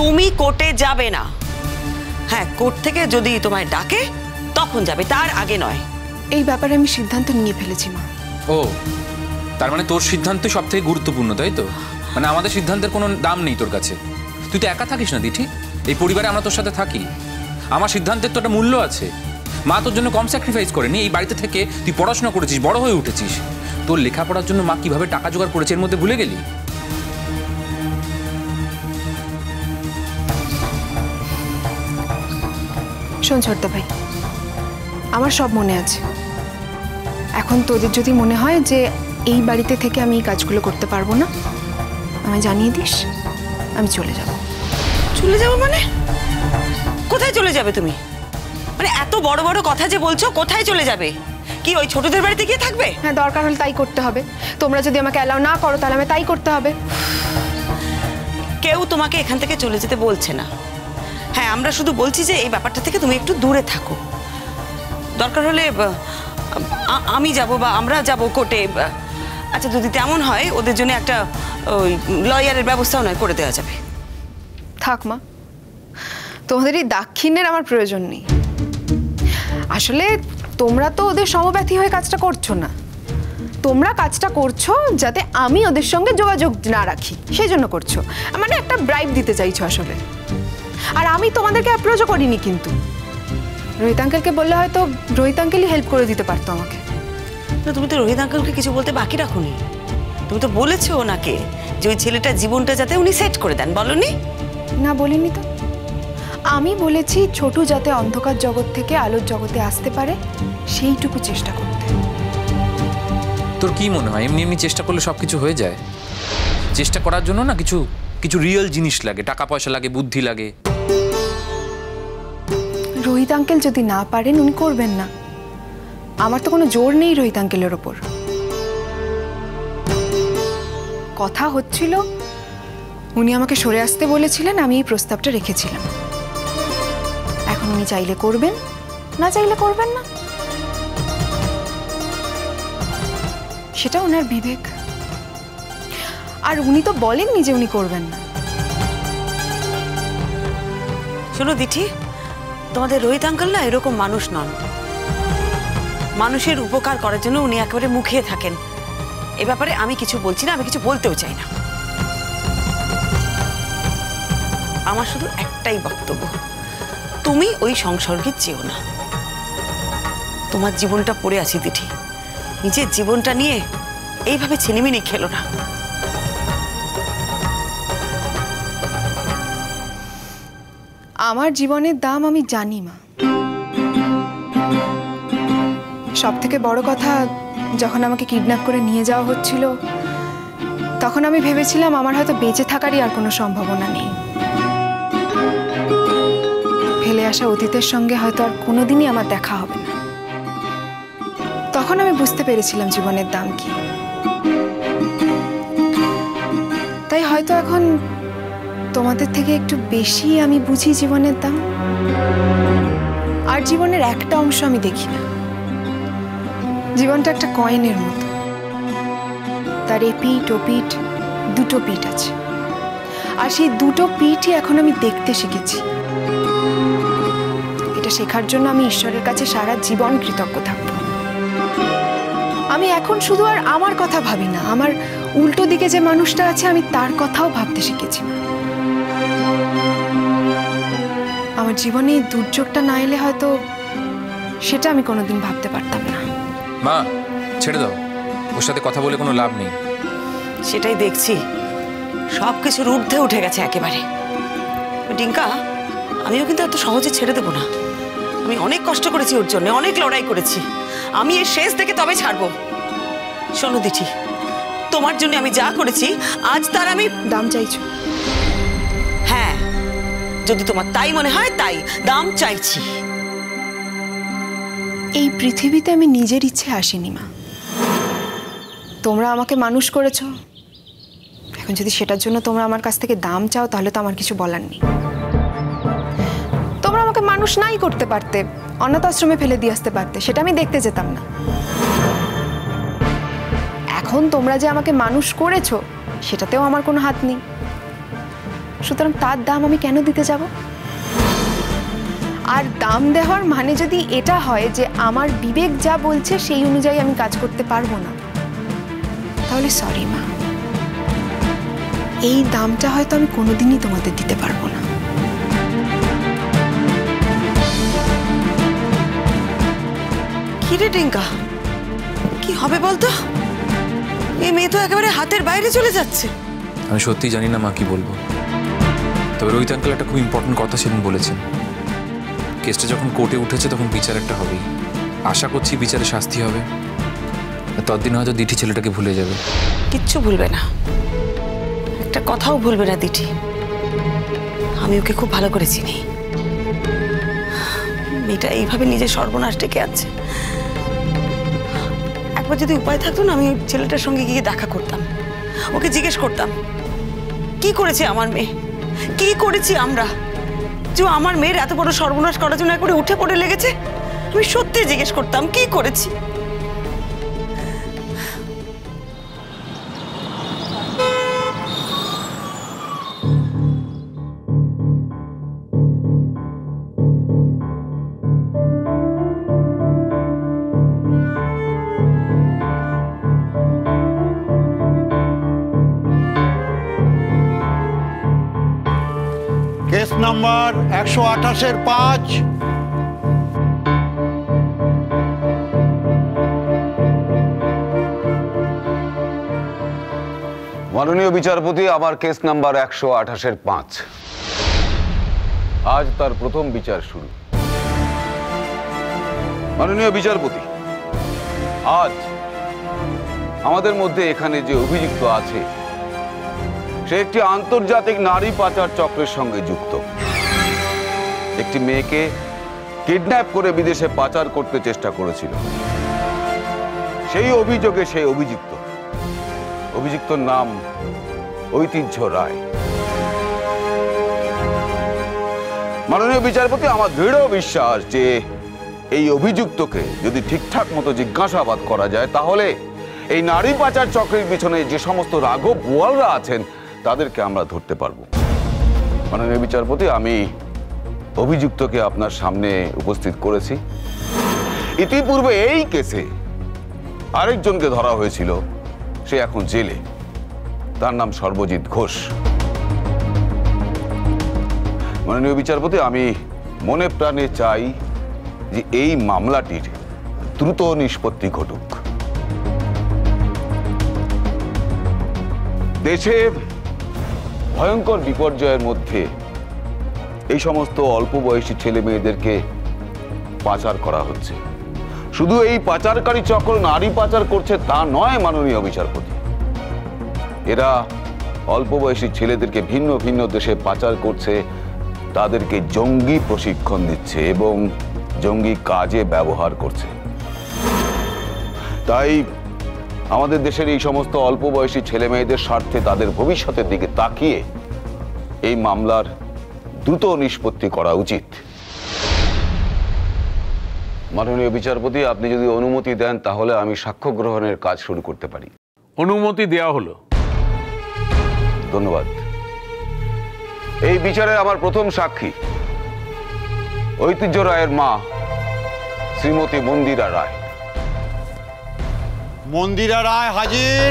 তুমি কোর্টে যাবে না। হ্যাঁ, কোর্ট থেকে যদি তোমায় ডাকে তখন যাবে, তার আগে নয়। এই ব্যাপারে আমি সিদ্ধান্ত নিয়ে ফেলেছি মা। ও, তার মানে তোর সিদ্ধান্ত সব থেকে গুরুত্বপূর্ণ, তাই তো? মানে আমাদের সিদ্ধান্তের কোনো দাম নেই তোর কাছে? তুই তো একা থাকিস না দিঠি, এই পরিবারে আমরা তোর সাথে থাকি। আমার সিদ্ধান্তের তো একটা মূল্য আছে। মা তোর জন্য কম স্যাক্রিফাইস করেনি। এই বাড়িতে থেকে তুই পড়াশোনা করেছিস, বড় হয়ে উঠেছিস। তোর লেখাপড়ার জন্য মা কিভাবে টাকা জোগাড় করেছে এর মধ্যে ভুলে গেলি? শোন ছোট্ট ভাই, আমার সব মনে আছে। এখন তোদের যদি মনে হয় যে এই বাড়িতে থেকে আমি এই কাজগুলো করতে পারবো না, আমায় জানিয়ে দিস, আমি চলে যাব। চলে যাবো মানে? কোথায় চলে যাবে তুমি? মানে এত বড় বড় কথা যে বলছো, কোথায় চলে যাবে? কি ওই ছোটদের বাড়িতে গিয়ে থাকবে? হ্যাঁ, দরকার হলে তাই করতে হবে। তোমরা যদি আমাকে অ্যালাউ না করো তাহলে আমি তাই করতে হবে। কেউ তোমাকে এখান থেকে চলে যেতে বলছে না। হ্যাঁ, আমরা শুধু বলছি যে এই ব্যাপারটা থেকে তুমি একটু দূরে থাকো। দরকার হলে আমি যাব বা আমরা যাব কোর্টে। আচ্ছা, যদি তেমন হয় ওদের জন্য একটা লয়ারের ব্যবস্থাও নয় করে দেওয়া যাবে। থাক মা, তোমাদের এই দাক্ষিণ্যের আমার প্রয়োজন নেই। আসলে তোমরা তো ওদের সমব্যথী হয়ে কাজটা করছো না। তোমরা কাজটা করছো যাতে আমি ওদের সঙ্গে যোগাযোগ না রাখি, সেই জন্য করছো। মানে একটা ব্রাইব দিতে চাইছো আসলে। আর আমি তোমাদেরকে অ্যাপ্রোচও করিনি, কিন্তু রোহিত আঙ্কেলকে বললে হয়তো রোহিত আঙ্কেলই হেল্প করে দিতে পারতো আমাকে। না, তুমি তো রোহিত আঙ্কেলকে কিছু বলতে বাকি রাখোনি। তুমি তো বলেছো ওনাকে যে ওই ছেলেটার জীবনটা যাতে উনি সেট করে দেন, বলনি? না, বলিনি তো। আমি বলেছি ছোটু যাতে অন্ধকার জগৎ থেকে আলোর জগতে আসতে পারে, সেইটুকু চেষ্টা করতে। তোর কি মনে হয় এমনি এমনি চেষ্টা করলে সব কিছু হয়ে যায়? চেষ্টা করার জন্য না কিছু কিছু রিয়েল জিনিস লাগে, টাকা পয়সা লাগে, বুদ্ধি লাগে। রোহিত আঙ্কেল যদি না পারেন, উনি করবেন না। আমার তো কোনো জোর নেই রোহিত আঙ্কেলের ওপর। কথা হচ্ছিল, উনি আমাকে সরে আসতে বলেছিলেন, আমি এই প্রস্তাবটা রেখেছিলাম। এখন উনি চাইলে করবেন, না চাইলে করবেন না, সেটা ওনার বিবেক। আর উনি তো বলেননি যে উনি করবেন না। শোনো দিঠি, তোমাদের রোহিত আঙ্কেল না এরকম মানুষ নন। মানুষের উপকার করার জন্য উনি একেবারে মুখিয়ে থাকেন। এ ব্যাপারে আমি কিছু বলছি না, আমি কিছু বলতেও চাই না। আমার শুধু একটাই বক্তব্য, তুমি ওই সংসর্গে যেও না। তোমার জীবনটা পড়ে আছে দিঠি, নিজের জীবনটা নিয়ে এইভাবে ছিনিমিনি খেলো না। আমার জীবনের দাম আমি জানি মা। সব থেকে বড় কথা, যখন আমাকে কিডন্যাপ করে নিয়ে যাওয়া হচ্ছিল, তখন আমি ভেবেছিলাম আমার হয়তো বেঁচে থাকারই আর কোনো সম্ভাবনা নেই। ফেলে আসা অতীতের সঙ্গে হয়তো আর কোনোদিনই আমার দেখা হবে না। তখন আমি বুঝতে পেরেছিলাম জীবনের দাম কি। তাই হয়তো এখন তোমাদের থেকে একটু বেশি আমি বুঝি জীবনের দাম। আর জীবনের একটা অংশ আমি দেখি না। জীবনটা একটা কয়েনের মতো, তার এপিঠ ওপিঠ দুটো পিঠ আছে। আর সেই দুটো পিঠই এখন আমি দেখতে শিখেছি। এটা শেখার জন্য আমি ঈশ্বরের কাছে সারা জীবন কৃতজ্ঞ থাকব। আমি এখন শুধু আর আমার কথা ভাবি না, আমার উল্টো দিকে যে মানুষটা আছে আমি তার কথাও ভাবতে শিখেছি। আমার জীবনে এই দুর্যোগটা না এলে হয়তো সেটা আমি কোনোদিন ভাবতে পারতাম না। মা, ছেড়ে দাও, ওর সাথে কথা বলে কোনো লাভ নেই। সেটাই দেখছি, সব কিছুর ঊর্ধ্বে উঠে গেছে একেবারে। ডিঙ্কা, আমিও কিন্তু এত সহজে ছেড়ে দেবো না। আমি অনেক কষ্ট করেছি ওর জন্য, অনেক লড়াই করেছি। আমি এর শেষ দেখে তবে ছাড়বো। শোনো দিঠি, তোমার জন্য আমি যা করেছি আজ তার আমি দাম চাইছো? হ্যাঁ, যদি তোমার তাই মনে হয় তাই দাম চাইছি। এই পৃথিবীতে আমি নিজের ইচ্ছে আসিনি মা। তোমরা আমাকে মানুষ করেছো, এখন যদি সেটার জন্য তোমরা আমার কাছ থেকে দাম চাও তাহলে তো আমার কিছু বলার নেই। তোমরা আমাকে মানুষ নাই করতে পারতে, অনাথ আশ্রমে ফেলে দিয়ে আসতে পারতে, সেটা আমি দেখতে যেতাম না। এখন তোমরা যে আমাকে মানুষ করেছো সেটাতেও আমার কোনো হাত নেই। সুতরাং তার দাম আমি কেন দিতে যাব? আর দাম দেওয়ার মানে যদি এটা হয় যে আমার বিবেক যা বলছে সেই অনুযায়ী আমি কাজ করতে পারবো না, তাহলে সরি মা, এই দামটা হয়তো আমি কোনোদিনই তোমাদের দিতে পারবো না। কি রে টিঙ্কা, কি হবে বলতো? এই মেয়ে তো একেবারে হাতের বাইরে চলে যাচ্ছে। আমি সত্যি জানি না মা কি বলবো। তবে রোহিত আঙ্কেল একটা খুব ইম্পর্টেন্ট কথা সেদিন বলেছেন, কেসটা যখন কোর্টে উঠেছে তখন বিচার একটা হবেই। আশা করছি বিচারে শাস্তি হবে, ততদিন হয়তো দিঠি ছেলেটাকে ভুলে যাবে। কিচ্ছু ভুলবে না, একটা কথাও ভুলবে না দিঠি। আমি ওকে খুব ভালো করে চিনি। মেয়েটা এইভাবে নিজের সর্বনাশ ডেকে আছে। একবার যদি উপায় থাকতো না, আমি ছেলেটার সঙ্গে গিয়ে দেখা করতাম, ওকে জিজ্ঞেস করতাম কি করেছে আমার মেয়ে, কি করেছি আমরা যে আমার মেয়ের এত বড় সর্বনাশ করার জন্য একবারে উঠে পড়ে লেগেছে। আমি সত্যি জিজ্ঞেস করতাম কি করেছি। Case number 128-5। মাননীয় বিচারপতি, আমার কেস নাম্বার 128-5। আজ তার প্রথম বিচার শুরু। মাননীয় বিচারপতি, আজ আমাদের মধ্যে এখানে যে অভিযুক্ত আছে সে একটি আন্তর্জাতিক নারী পাচার চক্রের সঙ্গে যুক্ত। একটি মেয়েকে কিডন্যাপ করে বিদেশে পাচার করতে চেষ্টা করেছিল। সেই অভিযোগে সেই অভিযুক্তর নাম ঐতিহ্য রায়। মাননীয় বিচারপতি, আমার দৃঢ় বিশ্বাস যে এই অভিযুক্তকে যদি ঠিকঠাক মতো জিজ্ঞাসাবাদ করা যায় তাহলে এই নারী পাচার চক্রের পিছনে যে সমস্ত রাঘব বোয়ালরা আছেন তাদেরকে আমরা ধরতে পারবো। মাননীয় বিচারপতি, আমি অভিযুক্তকে আপনার সামনে উপস্থিত করেছি। ইতিপূর্বে এই কেসে আরেকজনকে ধরা হয়েছিল, সে এখন জেলে। তার নাম সর্বজিৎ ঘোষ। মাননীয় বিচারপতি, আমি মনে প্রাণে চাই যে এই মামলাটির দ্রুত নিষ্পত্তি ঘটুক। দেশে ভয়ঙ্কর বিপর্যয়ের মধ্যে এই সমস্ত অল্প বয়সী ছেলে মেয়েদেরকে পাচার করা হচ্ছে। শুধু এই পাচারকারী চক্র নারী পাচার করছে তা নয় মাননীয় বিচারপতি, এরা অল্প বয়সী ছেলেদেরকে ভিন্ন ভিন্ন দেশে পাচার করছে, তাদেরকে জঙ্গি প্রশিক্ষণ দিচ্ছে এবং জঙ্গি কাজে ব্যবহার করছে। তাই আমাদের দেশের এই সমস্ত অল্প বয়সী ছেলে মেয়েদের স্বার্থে তাদের ভবিষ্যতের দিকে তাকিয়ে এই মামলার দ্রুত নিষ্পত্তি করা উচিত। মাননীয় বিচারপতি, আপনি যদি অনুমতি দেন তাহলে আমি সাক্ষ্য গ্রহণের কাজ শুরু করতে পারি। অনুমতি দেওয়া হলো। ধন্যবাদ। এই বিচারে আমার প্রথম সাক্ষী ঐতিহ্য রায়ের মা শ্রীমতী মন্দিরা রায়। মন্দিরা রায় হাজির।